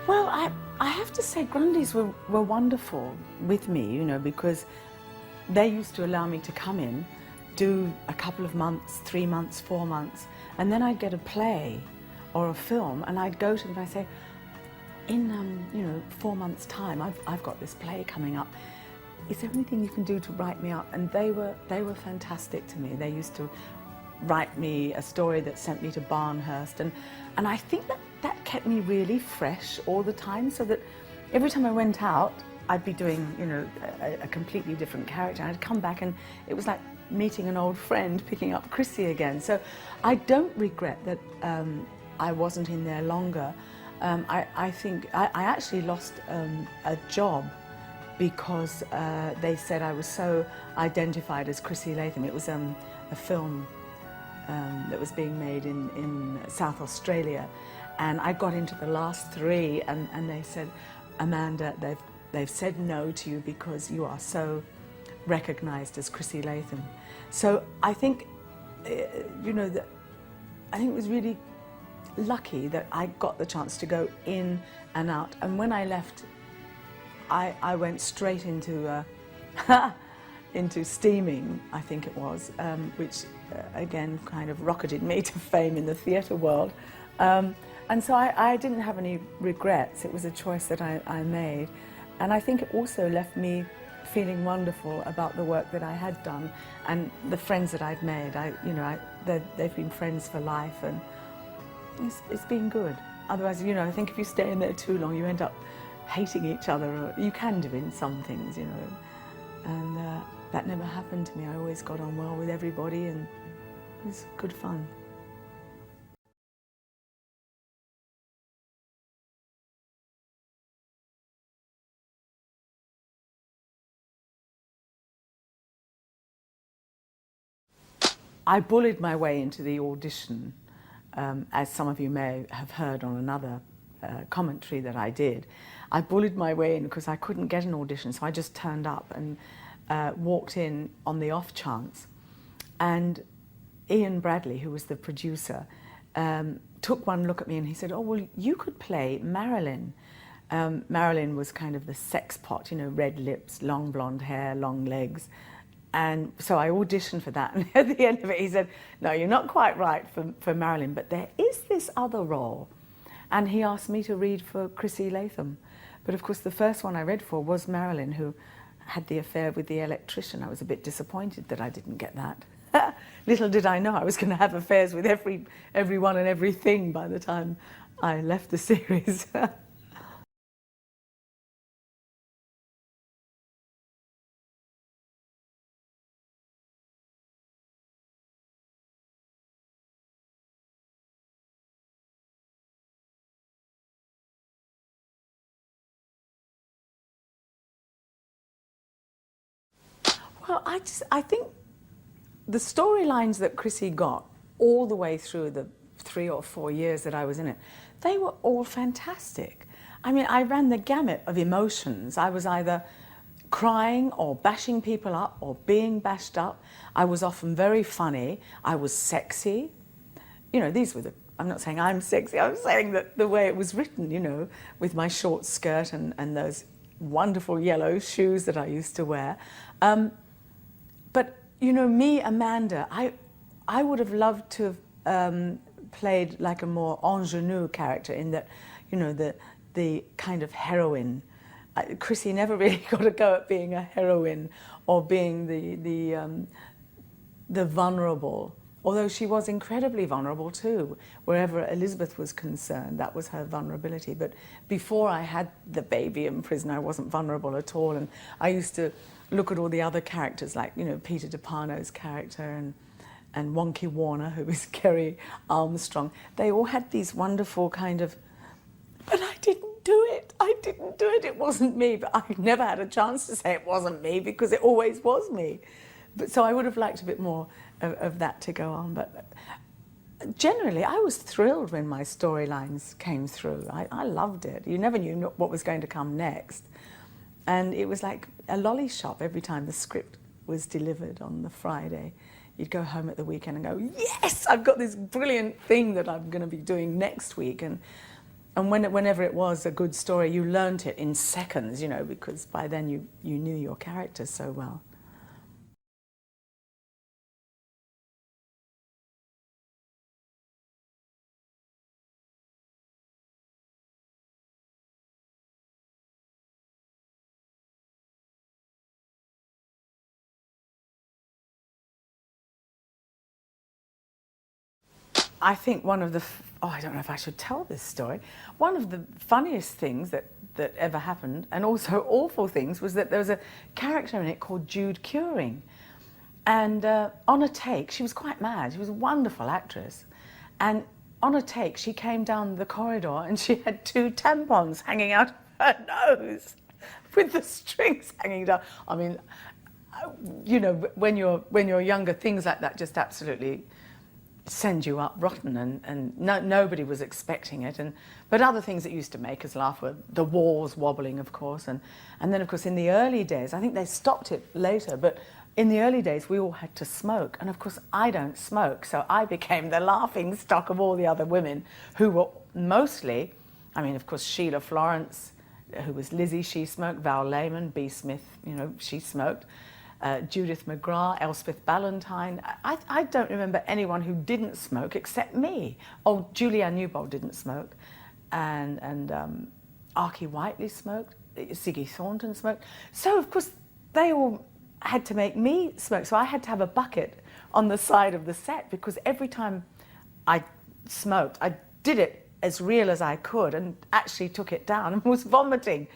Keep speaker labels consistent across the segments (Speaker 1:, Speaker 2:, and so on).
Speaker 1: Well, I have to say Grundys were wonderful with me, you know, because they used to allow me to come in, do a couple of months, 3 months, 4 months, and then I'd get a play or a film, and I'd go to them and I'd say, in, 4 months' time, I've got this play coming up. Is there anything you can do to write me up? And they were fantastic to me. They used to write me a story that sent me to Barnhurst, and I think that kept me really fresh all the time, so that every time I went out, I'd be doing, a completely different character. I'd come back and it was like meeting an old friend, picking up Chrissie again. So I don't regret that I wasn't in there longer. I think I actually lost a job because they said I was so identified as Chrissie Latham. It was a film that was being made in South Australia, and I got into the last 3, and they said, Amanda, they've said no to you because you are so recognised as Chrissie Latham. So I think, I think it was really lucky that I got the chance to go in and out. And when I left, I went straight into into steaming, I think it was, which again kind of rocketed me to fame in the theatre world. And so I didn't have any regrets. It was a choice that I made. And I think it also left me feeling wonderful about the work that I had done and the friends that I'd made. They've been friends for life, and it's been good. Otherwise, I think if you stay in there too long, you end up hating each other, or you can do in some things, and that never happened to me. I always got on well with everybody, and it was good fun. I bullied my way into the audition, as some of you may have heard on another commentary that I did. I bullied my way in because I couldn't get an audition, so I just turned up and walked in on the off chance. And Ian Bradley, who was the producer, took one look at me and he said, oh, well, you could play Marilyn. Marilyn was kind of the sex pot, red lips, long blonde hair, long legs. And so I auditioned for that, and at the end of it he said, no, you're not quite right for Marilyn, but there is this other role. And he asked me to read for Chrissie Latham. But of course the first one I read for was Marilyn, who had the affair with the electrician. I was a bit disappointed that I didn't get that. Little did I know I was going to have affairs with everyone and everything by the time I left the series. Well, I think the storylines that Chrissie got all the way through the 3 or 4 years that I was in it, they were all fantastic. I mean, I ran the gamut of emotions. I was either crying or bashing people up or being bashed up. I was often very funny. I was sexy. These were I'm not saying I'm sexy, I'm saying that the way it was written, with my short skirt and those wonderful yellow shoes that I used to wear. But, me, Amanda, I would have loved to have played like a more ingenue character, in that, the kind of heroine. Chrissie never really got a go at being a heroine or being the vulnerable, although she was incredibly vulnerable too. Wherever Elizabeth was concerned, that was her vulnerability. But before I had the baby in prison, I wasn't vulnerable at all. And I used to look at all the other characters, like, Peter DePano's character and Wonky Warner, who was Kerry Armstrong. They all had these wonderful kind of, but I didn't do it. I didn't do it. It wasn't me. But I never had a chance to say it wasn't me, because it always was me. But so I would have liked a bit more of that to go on. But generally, I was thrilled when my storylines came through. I loved it. You never knew what was going to come next. And it was like a lolly shop every time the script was delivered on the Friday. You'd go home at the weekend and go, yes, I've got this brilliant thing that I'm going to be doing next week. And And whenever it was a good story, you learnt it in seconds, you know, because by then you knew your characters so well. I think one of the, I don't know if I should tell this story, one of the funniest things that ever happened, and also awful things, was that there was a character in it called Jude Curing. And on a take, she was quite mad. She was a wonderful actress. And on a take, she came down the corridor and she had 2 tampons hanging out of her nose with the strings hanging down. I mean, you know, when you're younger, things like that just absolutely send you up rotten, and nobody was expecting it. But other things that used to make us laugh were the walls wobbling, of course, and then of course in the early days, I think they stopped it later, but in the early days we all had to smoke, and of course I don't smoke, so I became the laughing stock of all the other women who were mostly, I mean, of course Sheila Florence, who was Lizzie, she smoked. Val Lehman, B. Smith, you know, she smoked. Judith McGrath, Elspeth Ballantyne. I don't remember anyone who didn't smoke except me. Oh, Julianne Newbold didn't smoke, and Archie Whiteley smoked. Ziggy Thornton smoked. So of course they all had to make me smoke. So I had to have a bucket on the side of the set, because every time I smoked, I did it as real as I could and actually took it down and was vomiting.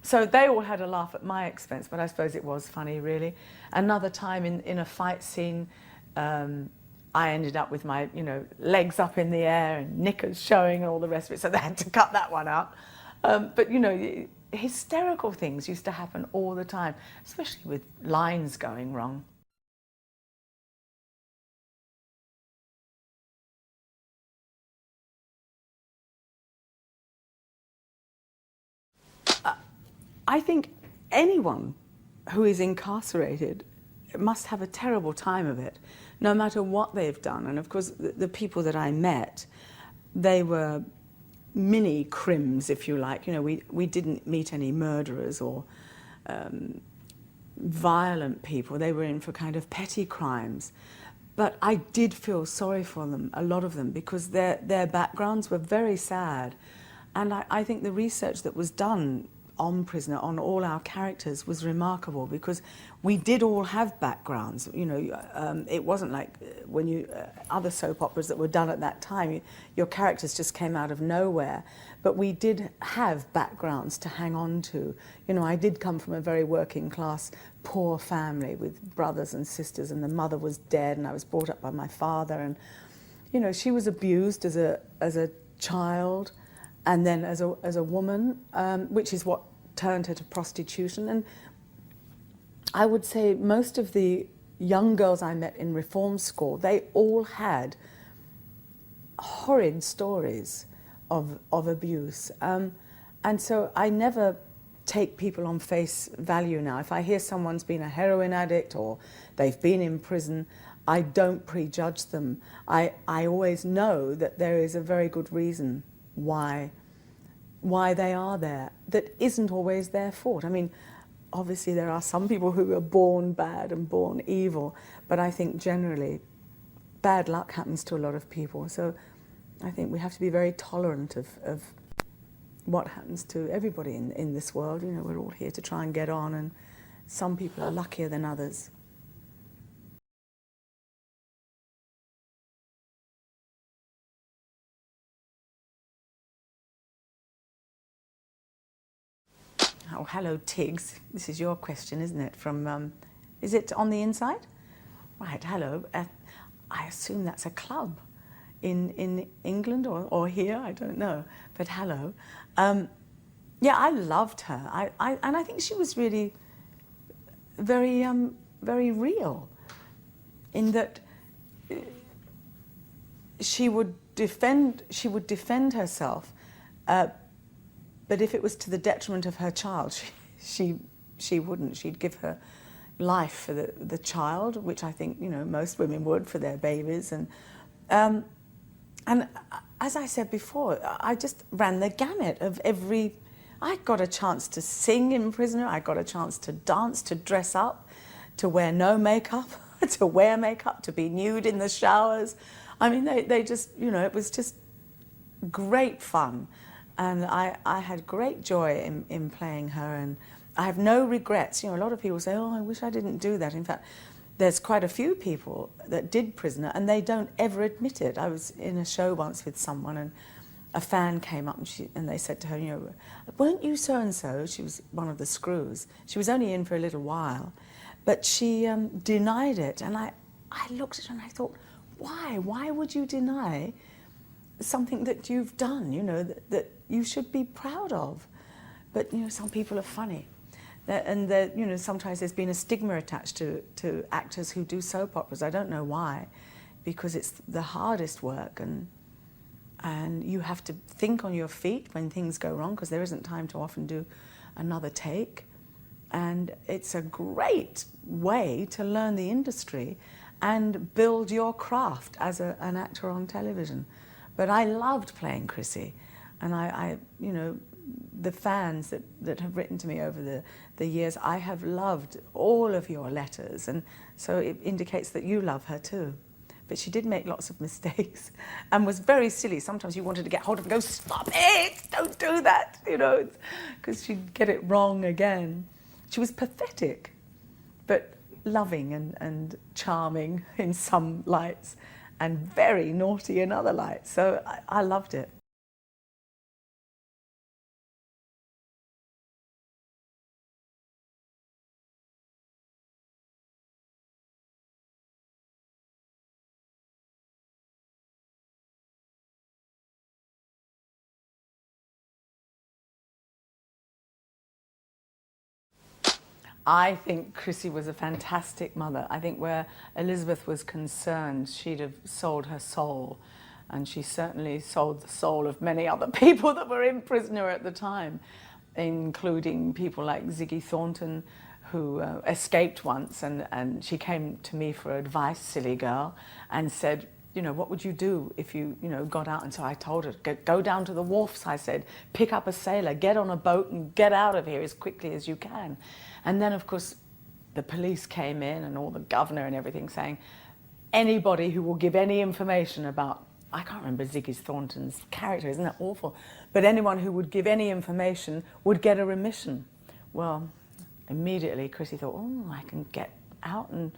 Speaker 1: So they all had a laugh at my expense, but I suppose it was funny, really. Another time in a fight scene, I ended up with my, you know, legs up in the air and knickers showing and all the rest of it, so they had to cut that one out. But, you know, hysterical things used to happen all the time, especially with lines going wrong. I think anyone who is incarcerated must have a terrible time of it, no matter what they've done. And of course, the people that I met, they were mini crims, if you like. You know, we didn't meet any murderers or violent people. They were in for kind of petty crimes. But I did feel sorry for them, a lot of them, because their backgrounds were very sad. And I think the research that was done on Prisoner, on all our characters, was remarkable, because we did all have backgrounds. You know, it wasn't like when you other soap operas that were done at that time, your characters just came out of nowhere. But we did have backgrounds to hang on to. You know, I did come from a very working class, poor family with brothers and sisters, and the mother was dead, and I was brought up by my father, and you know, she was abused as a child, and then as a woman, which is what turned her to prostitution. And I would say most of the young girls I met in reform school, they all had horrid stories of abuse. And so I never take people on face value now. If I hear someone's been a heroin addict or they've been in prison, I don't prejudge them. I always know that there is a very good reason why they are there, that isn't always their fault. I mean, obviously there are some people who are born bad and born evil, but I think generally bad luck happens to a lot of people. So I think we have to be very tolerant of what happens to everybody in this world. You know, we're all here to try and get on, and some people are luckier than others. Oh, hello, Tiggs. This is your question, isn't it? From, is it on the inside? Right, hello. I assume that's a club in England or here, I don't know. But hello. Yeah, I loved her. And I think she was really very, very real, in that she would defend herself, but if it was to the detriment of her child, she wouldn't. She'd give her life for the child, which I think, you know, most women would for their babies. And as I said before, I just ran the gamut of every... I got a chance to sing in Prisoner, I got a chance to dance, to dress up, to wear no makeup, to wear makeup, to be nude in the showers. I mean, they just, you know, it was just great fun. And I had great joy in playing her, and I have no regrets. You know, a lot of people say, oh, I wish I didn't do that. In fact, there's quite a few people that did Prisoner and they don't ever admit it. I was in a show once with someone and a fan came up and they said to her, you know, weren't you so-and-so? She was one of the screws. She was only in for a little while, but she denied it. And I looked at her and I thought, why? Why would you deny something that you've done, you know, that you should be proud of? But, you know, some people are funny. And, you know, sometimes there's been a stigma attached to actors who do soap operas. I don't know why, because it's the hardest work, and you have to think on your feet when things go wrong, because there isn't time to often do another take. And it's a great way to learn the industry and build your craft as an actor on television. But I loved playing Chrissie, and I you know, the fans that have written to me over the years, I have loved all of your letters, and so it indicates that you love her too. But she did make lots of mistakes and was very silly. Sometimes you wanted to get hold of her and go, stop it, don't do that, you know, because she'd get it wrong again. She was pathetic, but loving and charming in some lights, and very naughty in other lights. So I loved it. I think Chrissie was a fantastic mother. I think where Elizabeth was concerned, she'd have sold her soul. And she certainly sold the soul of many other people that were in Prisoner at the time, including people like Ziggy Thornton, who escaped once, and she came to me for advice, silly girl, and said, you know, what would you do if you know, got out? And so I told her, go down to the wharfs, I said, pick up a sailor, get on a boat and get out of here as quickly as you can. And then, of course, the police came in and all the governor and everything saying, anybody who will give any information about, I can't remember Ziggy Thornton's character, isn't that awful? But anyone who would give any information would get a remission. Well, immediately Chrissie thought, oh, I can get out and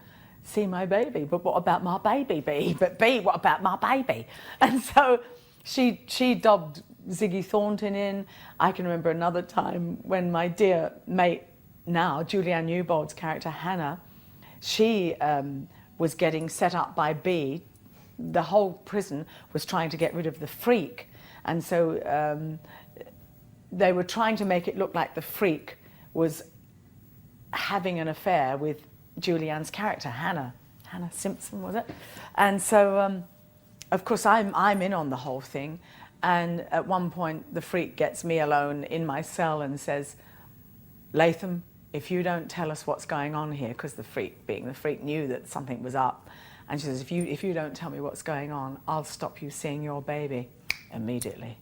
Speaker 1: see my baby, but what about my baby, B? But B, what about my baby? And so she dobbed Ziggy Thornton in. I can remember another time when my dear mate now, Julianne Newbold's character, Hannah, she was getting set up by B. The whole prison was trying to get rid of the freak. And so they were trying to make it look like the freak was having an affair with Julianne's character, Hannah Simpson, was it? And so, of course, I'm in on the whole thing. And at one point, the freak gets me alone in my cell and says, Latham, if you don't tell us what's going on here, because the freak, being the freak, knew that something was up. And she says, if you don't tell me what's going on, I'll stop you seeing your baby. Immediately,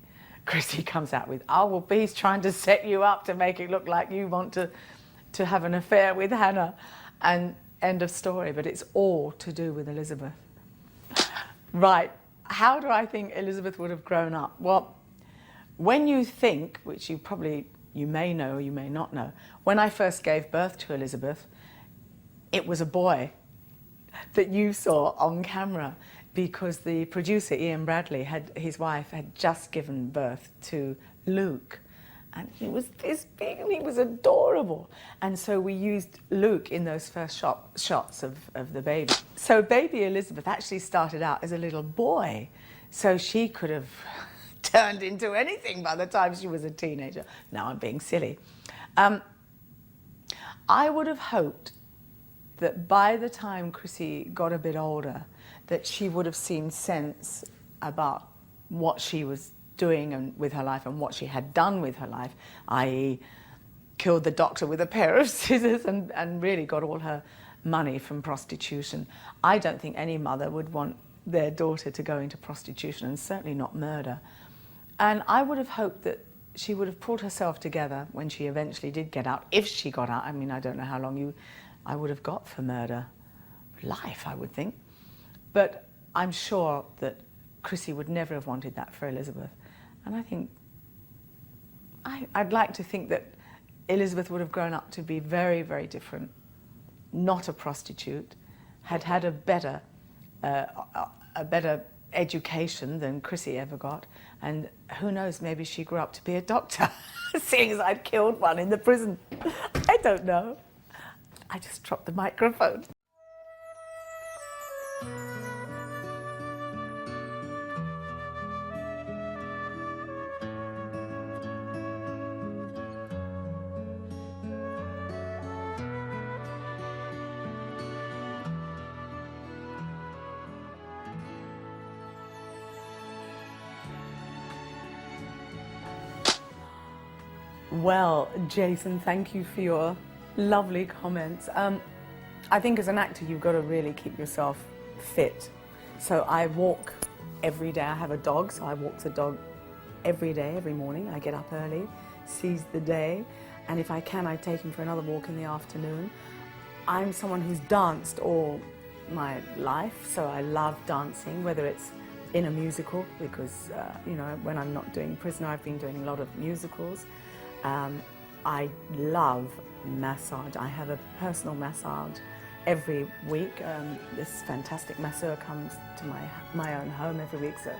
Speaker 1: Chrissie comes out with, oh, well, B's trying to set you up to make it look like you want to have an affair with Hannah. And end of story, but it's all to do with Elizabeth. Right, how do I think Elizabeth would have grown up? Well, when you think, which you may know or you may not know, when I first gave birth to Elizabeth, it was a boy that you saw on camera, because the producer, Ian Bradley, his wife had just given birth to Luke. And he was this big and he was adorable. And so we used Luke in those first shots of the baby. So baby Elizabeth actually started out as a little boy. So she could have turned into anything by the time she was a teenager. Now I'm being silly. I would have hoped that by the time Chrissie got a bit older, that she would have seen sense about what she was doing with her life and what she had done with her life, i.e. killed the doctor with a pair of scissors and really got all her money from prostitution. I don't think any mother would want their daughter to go into prostitution, and certainly not murder. And I would have hoped that she would have pulled herself together when she eventually did get out, if she got out. I mean, I don't know how long I would have got for murder. Life, I would think. But I'm sure that Chrissie would never have wanted that for Elizabeth. And I think, I'd like to think that Elizabeth would have grown up to be very, very different, not a prostitute, had had a better education than Chrissie ever got, and who knows, maybe she grew up to be a doctor, seeing as I'd killed one in the prison. I don't know. I just dropped the microphone. Well, Jason, thank you for your lovely comments. I think as an actor, you've got to really keep yourself fit. So I walk every day. I have a dog, so I walk the dog every day, every morning. I get up early, seize the day, and if I can, I take him for another walk in the afternoon. I'm someone who's danced all my life, so I love dancing, whether it's in a musical, because, you know, when I'm not doing Prisoner, I've been doing a lot of musicals. I love massage. I have a personal massage every week. This fantastic masseur comes to my own home every week, so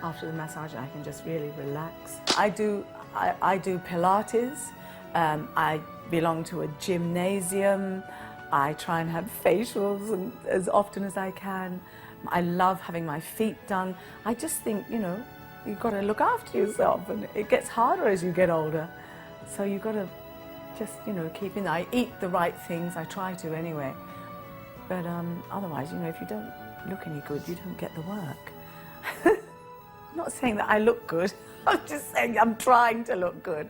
Speaker 1: after the massage I can just really relax. I do Pilates. I belong to a gymnasium. I try and have facials as often as I can. I love having my feet done. I just think, you know, you've got to look after yourself, and it gets harder as you get older. So you've got to just, you know, keep in. I eat the right things, I try to anyway. But otherwise, you know, if you don't look any good, you don't get the work. I'm not saying that I look good, I'm just saying I'm trying to look good.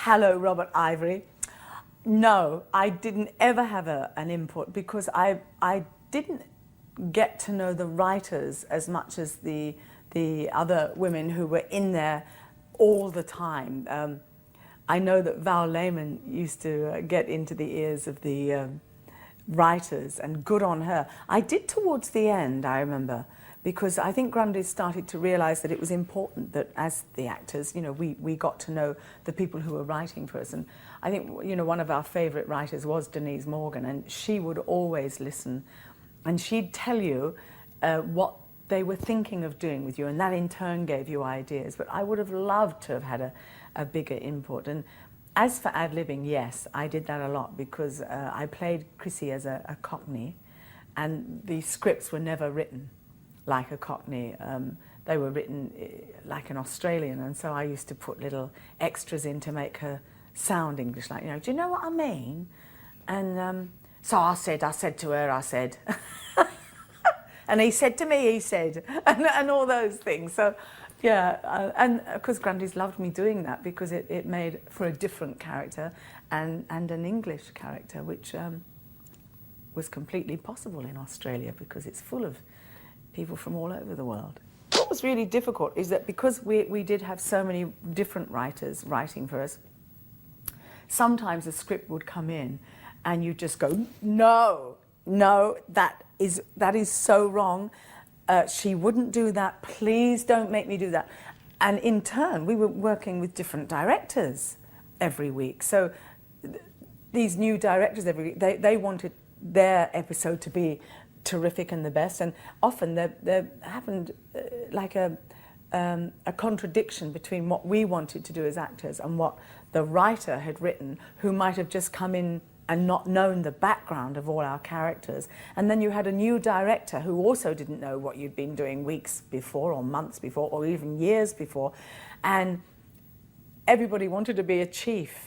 Speaker 1: Hello, Robert Ivory. No, I didn't ever have an input because I didn't get to know the writers as much as the other women who were in there all the time. I know that Val Lehman used to get into the ears of the writers, and good on her. I did towards the end, I remember, because I think Grundy started to realise that it was important that as the actors, you know, we got to know the people who were writing for us. And I think, you know, one of our favourite writers was Denise Morgan, and she would always listen, and she'd tell you what they were thinking of doing with you, and that in turn gave you ideas. But I would have loved to have had a bigger input. And as for ad-libbing, yes, I did that a lot, because I played Chrissie as a Cockney, and the scripts were never written like a Cockney. They were written like an Australian, and so I used to put little extras in to make her sound English, like, you know, do you know what I mean? And so I said to her, I said, and he said to me, he said, and all those things. So, yeah, and of course Grundy's loved me doing that, because it made for a different character and an English character, which was completely possible in Australia, because it's full of people from all over the world. What was really difficult is that because we did have so many different writers writing for us, sometimes a script would come in and you just go, no, that is so wrong. She wouldn't do that. Please don't make me do that. And in turn, we were working with different directors every week. So these new directors every week, they wanted their episode to be terrific and the best, and often there happened like a contradiction between what we wanted to do as actors and what the writer had written, who might have just come in and not known the background of all our characters. And then you had a new director who also didn't know what you'd been doing weeks before or months before or even years before, and everybody wanted to be a chief.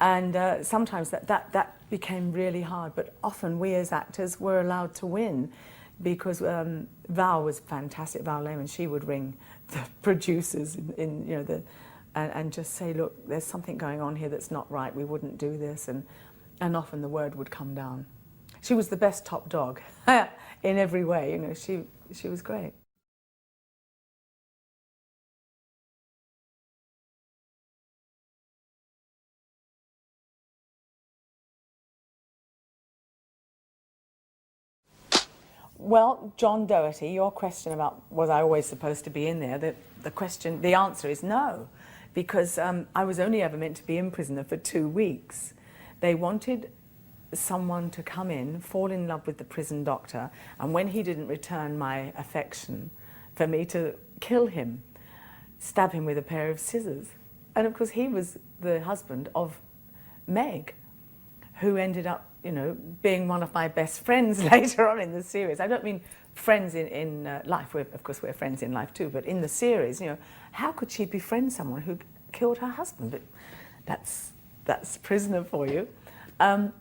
Speaker 1: And sometimes that became really hard, but often we as actors were allowed to win, because Val was fantastic, Val Lehman. She would ring the producers in you know, and just say, look, there's something going on here that's not right, we wouldn't do this, and often the word would come down. She was the best top dog in every way, you know, she was great. Well, John Doherty, your question about was I always supposed to be in there, the answer is no, because I was only ever meant to be in prison for 2 weeks. They wanted someone to come in, fall in love with the prison doctor, and when he didn't return my affection, for me to kill him, stab him with a pair of scissors. And of course he was the husband of Meg, who ended up, you know, being one of my best friends later on in the series. I don't mean friends in life, of course we're friends in life too, but in the series, you know, how could she befriend someone who killed her husband? But that's Prisoner for you. And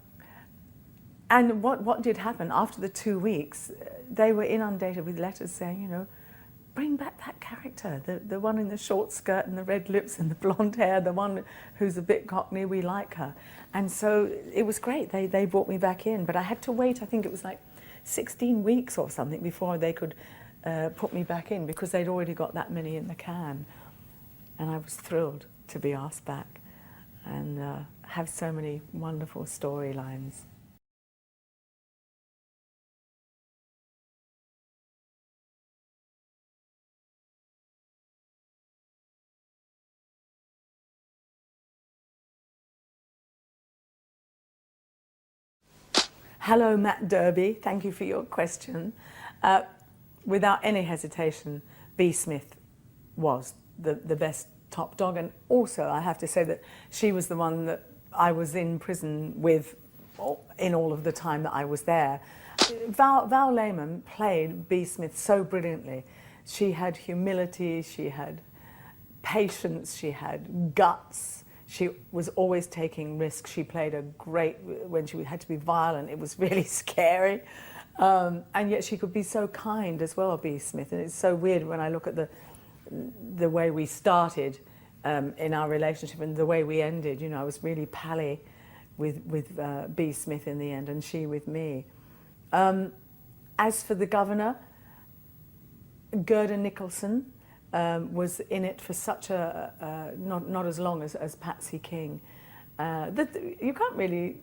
Speaker 1: what did happen after the 2 weeks, they were inundated with letters saying, you know, bring back that character, the one in the short skirt and the red lips and the blonde hair, the one who's a bit cockney, we like her. And so it was great, they brought me back in, but I had to wait, I think it was like 16 weeks or something before they could put me back in, because they'd already got that many in the can. And I was thrilled to be asked back and have so many wonderful storylines. Hello, Matt Derby. Thank you for your question. Without any hesitation, B. Smith was the best top dog, and also I have to say that she was the one that I was in prison with in all of the time that I was there. Val Lehman played B. Smith so brilliantly. She had humility, she had patience, she had guts. She was always taking risks. She played a great, when she had to be violent, it was really scary. And yet she could be so kind as well, B. Smith. And it's so weird when I look at the way we started in our relationship and the way we ended. You know, I was really pally with B. Smith in the end, and she with me. As for the governor, Gerda Nicholson, was in it for such a not as long as Patsy King. You can't really,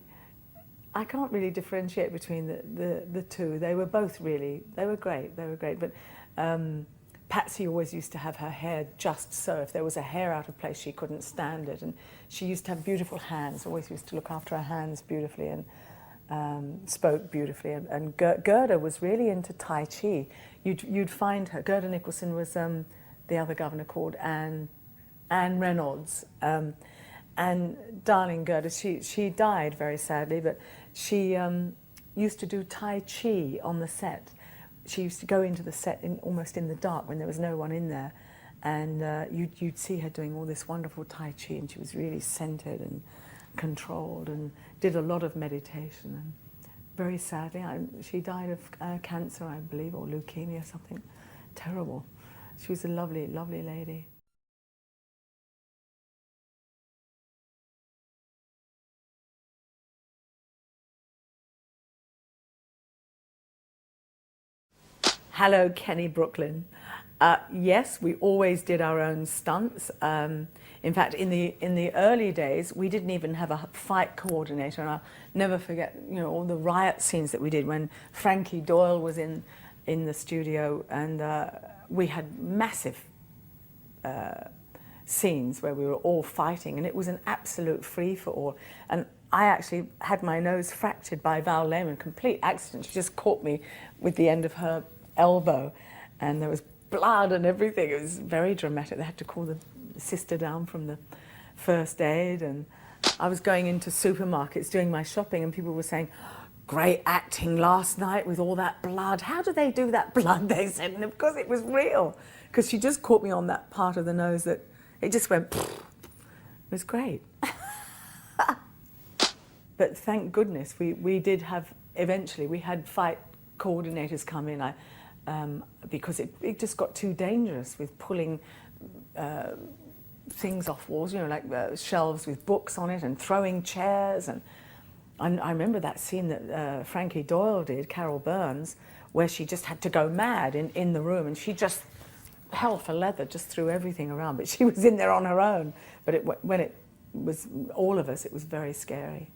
Speaker 1: I can't really differentiate between the two. They were both really, they were great. But Patsy always used to have her hair just so. If there was a hair out of place, she couldn't stand it. And she used to have beautiful hands. Always used to look after her hands beautifully and spoke beautifully. And Gerda was really into Tai Chi. You'd find her. Gerda Nicholson was the other governor called Anne Reynolds. And darling Gerda, she died very sadly, but she used to do Tai Chi on the set. She used to go into the set almost in the dark when there was no one in there, and you'd see her doing all this wonderful Tai Chi, and she was really centered and controlled and did a lot of meditation. And very sadly, she died of cancer, I believe, or leukemia, something terrible. She was a lovely, lovely lady. Hello, Kenny Brooklyn. Yes, we always did our own stunts. In fact, in the early days, we didn't even have a fight coordinator. And I'll never forget, you know, all the riot scenes that we did when Frankie Doyle was in the studio, and we had massive scenes where we were all fighting, and it was an absolute free-for-all. And I actually had my nose fractured by Val Lehman, complete accident. She just caught me with the end of her elbow, and there was blood and everything. It was very dramatic. They had to call the sister down from the first aid, and I was going into supermarkets doing my shopping, and people were saying, great acting last night with all that blood. How do they do that blood, they said, and of course it was real, because she just caught me on that part of the nose that it just went, it was great. But thank goodness we did have, eventually we had fight coordinators come in, because it just got too dangerous with pulling things off walls, you know, like shelves with books on it and throwing chairs. And I remember that scene that Frankie Doyle did, Carol Burns, where she just had to go mad in the room, and she just, hell for leather, just threw everything around. But she was in there on her own. But when it was all of us, it was very scary.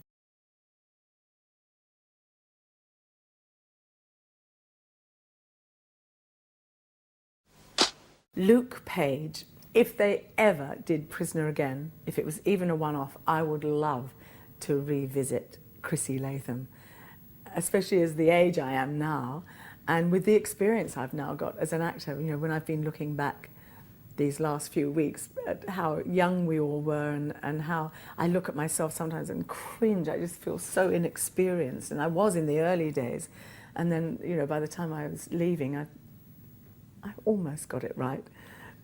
Speaker 1: Luke Page, if they ever did Prisoner again, if it was even a one-off, I would love to revisit Chrissie Latham, especially as the age I am now, and with the experience I've now got as an actor. You know, when I've been looking back these last few weeks at how young we all were, and how I look at myself sometimes and cringe. I just feel so inexperienced, and I was in the early days. And then, you know, by the time I was leaving, I almost got it right.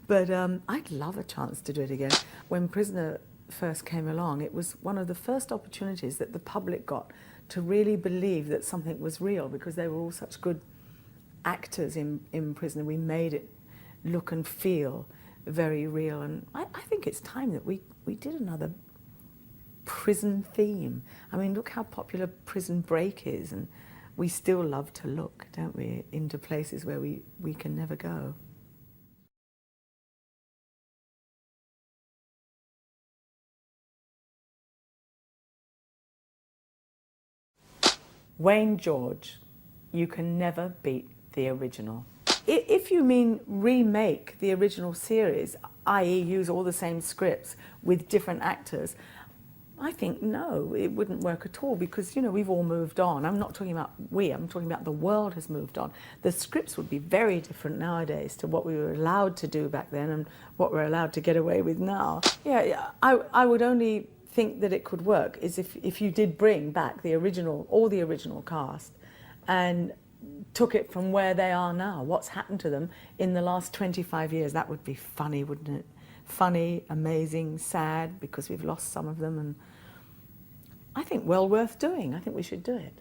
Speaker 1: But I'd love a chance to do it again. When Prisoner first came along, it was one of the first opportunities that the public got to really believe that something was real, because they were all such good actors in Prisoner. We made it look and feel very real. And I think it's time that we did another prison theme. I mean, look how popular Prison Break is, and we still love to look, don't we, into places where we can never go. Wayne George, you can never beat the original. If you mean remake the original series, i.e. use all the same scripts with different actors, I think no, it wouldn't work at all, because, you know, we've all moved on. I'm not talking about I'm talking about the world has moved on. The scripts would be very different nowadays to what we were allowed to do back then and what we're allowed to get away with now. Yeah, I would only think that it could work is if you did bring back all the original cast and took it from where they are now, what's happened to them in the last 25 years. That would be funny, wouldn't it? Funny, amazing, sad, because we've lost some of them, and I think well worth doing. I think we should do it.